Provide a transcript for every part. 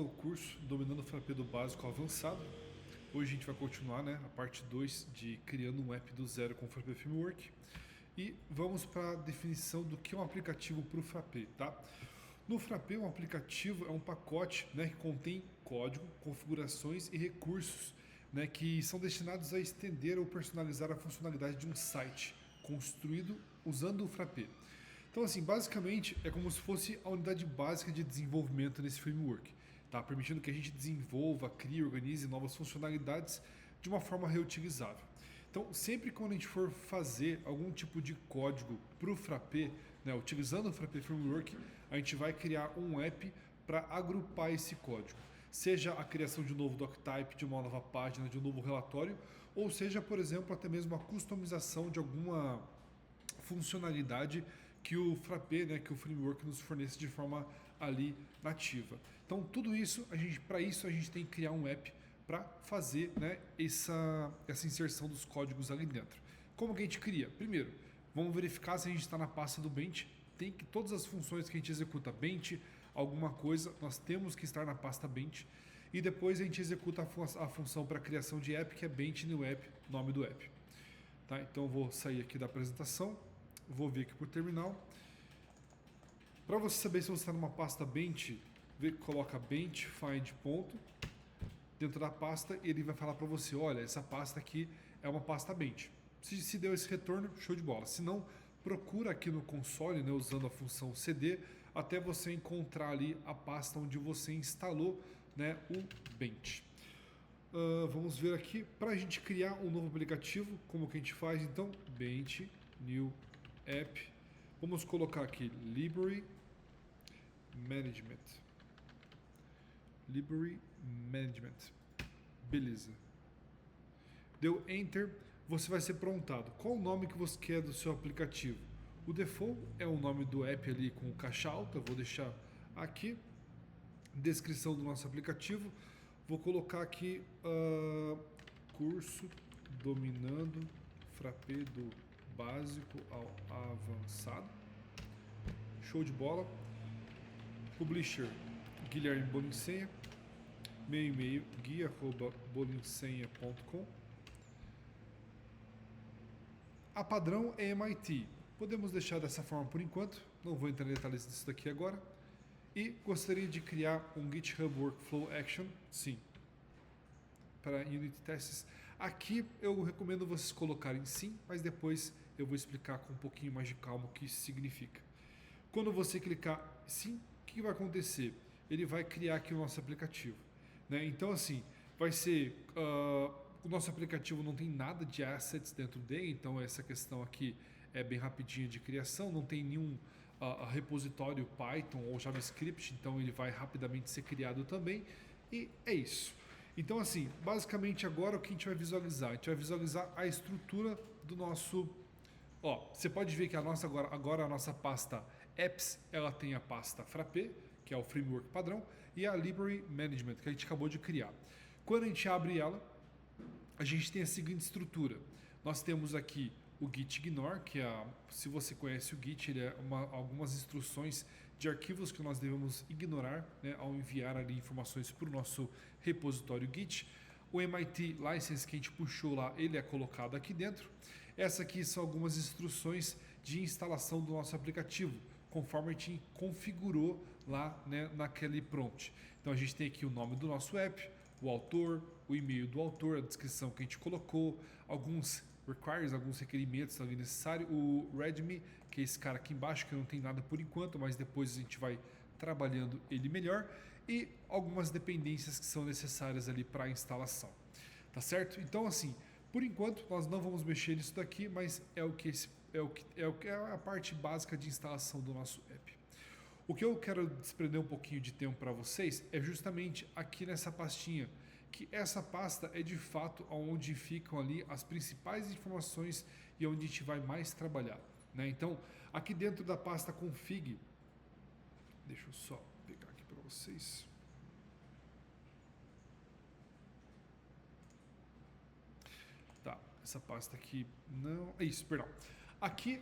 O curso Dominando o Frappé do Básico ao Avançado. Hoje a gente vai continuar, né, a parte 2 de criando um app do zero com o Frappé Framework. E vamos para a definição do que é um aplicativo para o Frappé, tá? No Frappé, um aplicativo é um pacote, né, que contém código, configurações e recursos, né, que são destinados a estender ou personalizar a funcionalidade de um site construído usando o Frappé. Então, assim, basicamente é como se fosse a unidade básica de desenvolvimento nesse framework, tá? Permitindo que a gente desenvolva, crie e organize novas funcionalidades de uma forma reutilizável. Então, sempre quando a gente for fazer algum tipo de código para o Frappé, né, utilizando o Frappé Framework, a gente vai criar um app para agrupar esse código. Seja a criação de um novo doctype, de uma nova página, de um novo relatório, ou seja, por exemplo, até mesmo a customização de alguma funcionalidade que o Frappé, né, que o framework nos fornece de forma ali nativa. Então, tudo isso, para isso a gente tem que criar um app para fazer, né, essa inserção dos códigos ali dentro. Como que a gente cria? Primeiro, vamos verificar se a gente está na pasta do Bench. Tem que todas as funções que a gente executa Bench, alguma coisa, nós temos que estar na pasta Bench. E depois a gente executa a função para criação de app, que é Bench new app, nome do app. Tá? Então eu vou sair aqui da apresentação, vou vir aqui por terminal. Para você saber se você está numa pasta Bench, coloca Bench find ponto. Dentro da pasta ele vai falar para você, olha, essa pasta aqui é uma pasta Bench. Se deu esse retorno, show de bola. Se não, procura aqui no console, né, usando a função cd, até você encontrar ali a pasta onde você instalou, né, o Bench. Vamos ver aqui, para a gente criar um novo aplicativo, como que a gente faz? Então, Bench new app. Vamos colocar aqui Library Management. Library Management. Beleza. Deu Enter, você vai ser prontado. Qual o nome que você quer do seu aplicativo? O default é o nome do app ali com caixa alta, vou deixar aqui. Descrição do nosso aplicativo. Vou colocar aqui curso dominando Frappé do básico ao avançado. Show de bola. Publisher Guilherme Bolinsenha. Meu e-mail guia@bolinsenha.com. A padrão é MIT. Podemos deixar dessa forma por enquanto. Não vou entrar em detalhes disso daqui agora. E gostaria de criar um GitHub Workflow Action, sim, para unit tests. Aqui eu recomendo vocês colocarem sim, mas depois eu vou explicar com um pouquinho mais de calma o que isso significa. Quando você clicar sim, o que vai acontecer? Ele vai criar aqui o nosso aplicativo, né? Então assim, vai ser o nosso aplicativo não tem nada de assets dentro dele, então essa questão aqui é bem rapidinha de criação, não tem nenhum repositório Python ou JavaScript, então ele vai rapidamente ser criado também, e é isso. Então assim, basicamente agora o que a gente vai visualizar? A gente vai visualizar a estrutura do nosso... você pode ver que agora a nossa pasta apps, ela tem a pasta Frappé, que é o framework padrão, e a Library Management, que a gente acabou de criar. Quando a gente abre ela, a gente tem a seguinte estrutura. Nós temos aqui o git ignore, que é, se você conhece o git, ele é algumas instruções de arquivos que nós devemos ignorar, né, ao enviar ali informações para o nosso repositório git. O MIT license que a gente puxou lá, ele é colocado aqui dentro. Essa aqui são algumas instruções de instalação do nosso aplicativo, conforme a gente configurou lá, né, naquele prompt. Então a gente tem aqui o nome do nosso app, o autor, o e-mail do autor, a descrição que a gente colocou, alguns requires, alguns requerimentos ali necessários, o readme, que é esse cara aqui embaixo, que não tem nada por enquanto, mas depois a gente vai trabalhando ele melhor, e algumas dependências que são necessárias ali para a instalação. Tá certo? Então assim, por enquanto nós não vamos mexer nisso daqui, mas é a parte básica de instalação do nosso app. O que eu quero desprender um pouquinho de tempo para vocês é justamente aqui nessa pastinha, que essa pasta é de fato onde ficam ali as principais informações e onde a gente vai mais trabalhar, né? Então, aqui dentro da pasta config, deixa eu só pegar aqui para vocês. Tá, essa pasta aqui não... Isso, perdão. Aqui,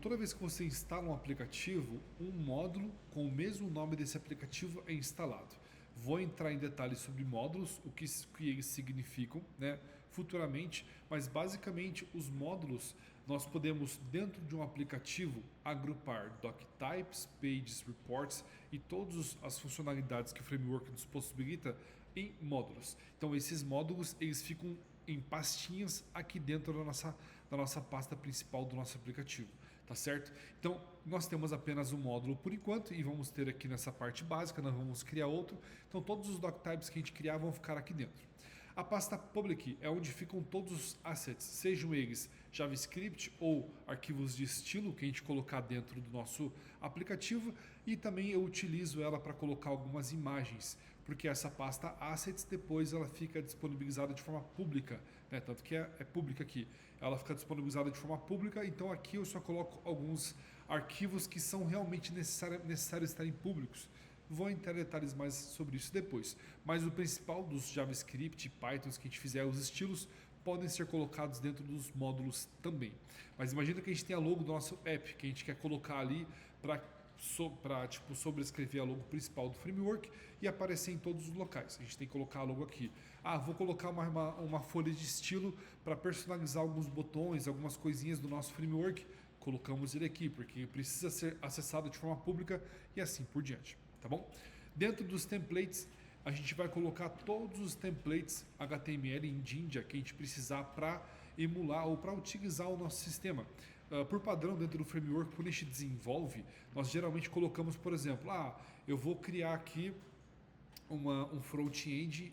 toda vez que você instala um aplicativo, um módulo com o mesmo nome desse aplicativo é instalado. Vou entrar em detalhes sobre módulos, que eles significam, né, futuramente, mas basicamente os módulos nós podemos, dentro de um aplicativo, agrupar doctypes, pages, reports e todas as funcionalidades que o framework nos possibilita em módulos. Então esses módulos eles ficam em pastinhas aqui dentro da nossa pasta principal do nosso aplicativo, tá certo? Então nós temos apenas um módulo por enquanto e vamos ter aqui nessa parte básica, nós vamos criar outro. Então todos os doctypes que a gente criar vão ficar aqui dentro. A pasta public é onde ficam todos os assets, sejam eles JavaScript ou arquivos de estilo que a gente colocar dentro do nosso aplicativo, e também eu utilizo ela para colocar algumas imagens, porque essa pasta assets depois ela fica disponibilizada de forma pública, né? Tanto que é pública aqui, ela fica disponibilizada de forma pública, então aqui eu só coloco alguns arquivos que são realmente necessários estarem públicos. Vou entrar em detalhes mais sobre isso depois. Mas o principal dos JavaScript e Pythons que a gente fizer, os estilos, podem ser colocados dentro dos módulos também. Mas imagina que a gente tem a logo do nosso app, que a gente quer colocar ali para sobrescrever a logo principal do framework e aparecer em todos os locais. A gente tem que colocar a logo aqui. Vou colocar uma folha de estilo para personalizar alguns botões, algumas coisinhas do nosso framework. Colocamos ele aqui, porque precisa ser acessado de forma pública e assim por diante. Tá bom? Dentro dos templates, a gente vai colocar todos os templates HTML em Jinja que a gente precisar para emular ou para utilizar o nosso sistema. Por padrão, dentro do framework, quando a gente desenvolve, nós geralmente colocamos, por exemplo, eu vou criar aqui um front-end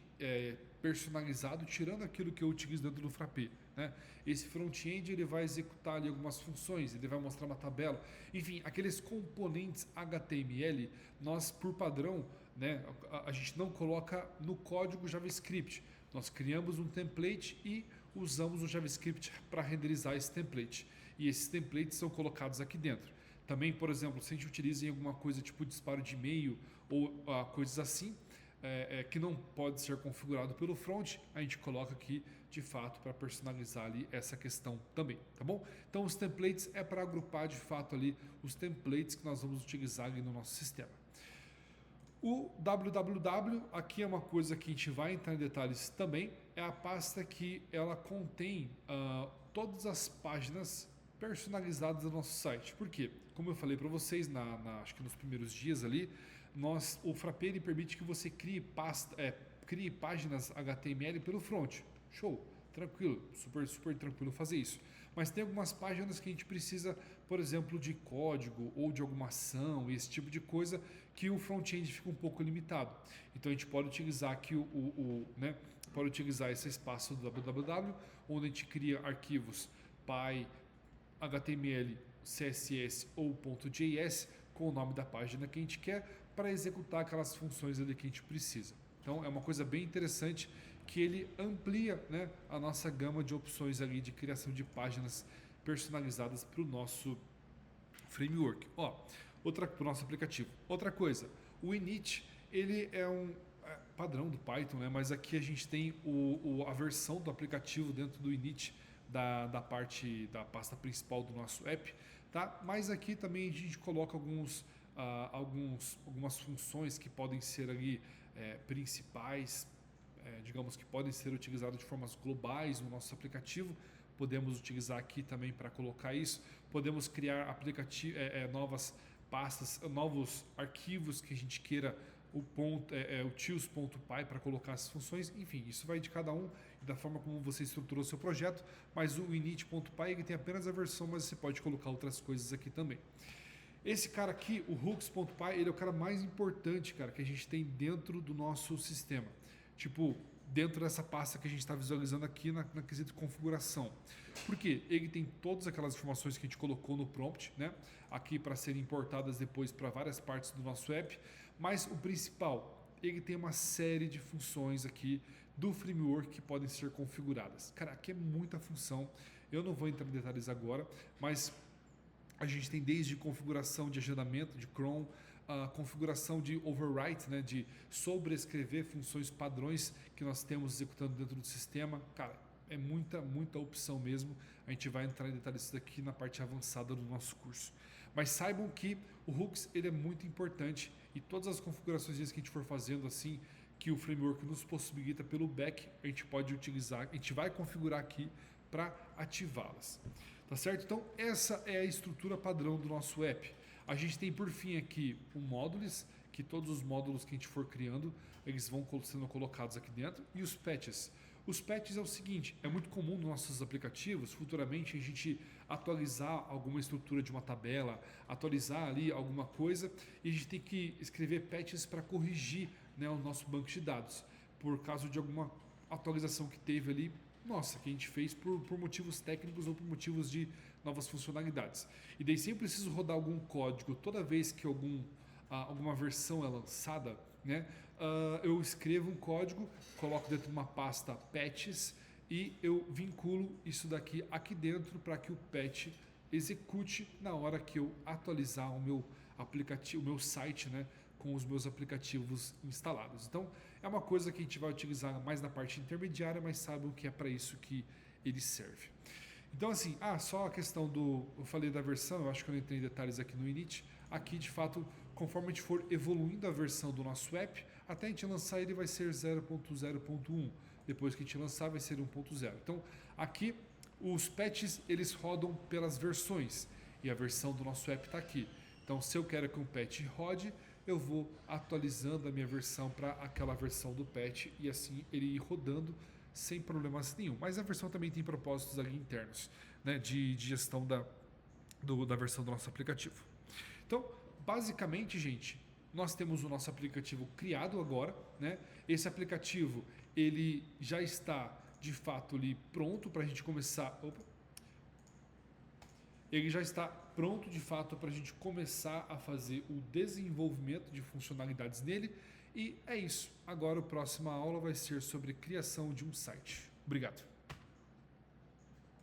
personalizado, tirando aquilo que eu utilizo dentro do Frappé, né? Esse front-end ele vai executar ali algumas funções, ele vai mostrar uma tabela, enfim, aqueles componentes HTML, nós por padrão, né, a gente não coloca no código JavaScript, nós criamos um template e usamos o JavaScript para renderizar esse template, e esses templates são colocados aqui dentro. Também, por exemplo, se a gente utiliza em alguma coisa tipo disparo de e-mail ou coisas assim, que não pode ser configurado pelo front, a gente coloca aqui de fato para personalizar ali essa questão também, tá bom? Então os templates é para agrupar de fato ali os templates que nós vamos utilizar ali no nosso sistema. O www, aqui é uma coisa que a gente vai entrar em detalhes também, é a pasta que ela contém todas as páginas personalizadas do nosso site. Por quê? Como eu falei para vocês, acho que nos primeiros dias ali, o Frappé ele permite que você crie páginas HTML pelo front. Show, tranquilo, super tranquilo fazer isso. Mas tem algumas páginas que a gente precisa, por exemplo, de código ou de alguma ação, esse tipo de coisa, que o front-end fica um pouco limitado. Então a gente pode utilizar aqui pode utilizar esse espaço do www, onde a gente cria arquivos py, HTML, CSS ou .js com o nome da página que a gente quer para executar aquelas funções ali que a gente precisa. Então é uma coisa bem interessante que ele amplia, né, a nossa gama de opções ali de criação de páginas personalizadas para o nosso framework. Para o nosso aplicativo. Outra coisa, o init ele é um padrão do Python, né, mas aqui a gente tem a versão do aplicativo dentro do init da parte da pasta principal do nosso app, tá? Mas aqui também a gente coloca algumas funções que podem ser ali principais, digamos que podem ser utilizadas de formas globais no nosso aplicativo. Podemos utilizar aqui também para colocar isso. Podemos criar novas pastas, novos arquivos que a gente queira o tools.py para colocar as funções. Enfim, isso vai de cada um e da forma como você estruturou seu projeto, mas o init.py ele tem apenas a versão, mas você pode colocar outras coisas aqui também. Esse cara aqui, o hooks.py, ele é o cara mais importante, cara, que a gente tem dentro do nosso sistema. Tipo, dentro dessa pasta que a gente está visualizando aqui na quesito configuração. Por quê? Ele tem todas aquelas informações que a gente colocou no prompt, né? Aqui para serem importadas depois para várias partes do nosso app. Mas o principal, ele tem uma série de funções aqui do framework que podem ser configuradas. Cara, aqui é muita função. Eu não vou entrar em detalhes agora, mas a gente tem desde configuração de agendamento de cron, a configuração de overwrite, né, de sobrescrever funções padrões que nós temos executando dentro do sistema. Cara, é muita opção mesmo. A gente vai entrar em detalhes disso daqui na parte avançada do nosso curso. Mas saibam que o hooks ele é muito importante e todas as configurações que a gente for fazendo assim, que o framework nos possibilita pelo back, a gente pode utilizar, a gente vai configurar aqui para ativá-las. Tá certo? Então essa é a estrutura padrão do nosso app. A gente tem por fim aqui o módulos, que todos os módulos que a gente for criando, eles vão sendo colocados aqui dentro, e os patches. Os patches é o seguinte, é muito comum nos nossos aplicativos, futuramente a gente atualizar alguma estrutura de uma tabela, atualizar ali alguma coisa, e a gente tem que escrever patches para corrigir, né, o nosso banco de dados, por causa de alguma atualização que teve ali, nossa, que a gente fez por motivos técnicos ou por motivos de novas funcionalidades. E daí sempre preciso rodar algum código toda vez que alguma versão é lançada, né? Eu escrevo um código, coloco dentro de uma pasta patches e eu vinculo isso daqui aqui dentro para que o patch execute na hora que eu atualizar o meu aplicativo, o meu site, né, com os meus aplicativos instalados. Então é uma coisa que a gente vai utilizar mais na parte intermediária, mas saibam que é para isso que ele serve. Então assim, só a questão eu falei da versão, eu acho que eu não entrei em detalhes aqui no init. Aqui de fato, conforme a gente for evoluindo a versão do nosso app, até a gente lançar ele vai ser 0.0.1. Depois que a gente lançar vai ser 1.0. Então aqui os patches eles rodam pelas versões e a versão do nosso app está aqui. Então se eu quero que um patch rode, eu vou atualizando a minha versão para aquela versão do patch e assim ele ir rodando sem problemas nenhum. Mas a versão também tem propósitos ali internos, né, de gestão da versão do nosso aplicativo. Então, basicamente, gente, nós temos o nosso aplicativo criado agora, né? Esse aplicativo ele já está de fato ali pronto para a gente começar. Ele já está pronto de fato para a gente começar a fazer o desenvolvimento de funcionalidades nele. E é isso. Agora a próxima aula vai ser sobre criação de um site. Obrigado.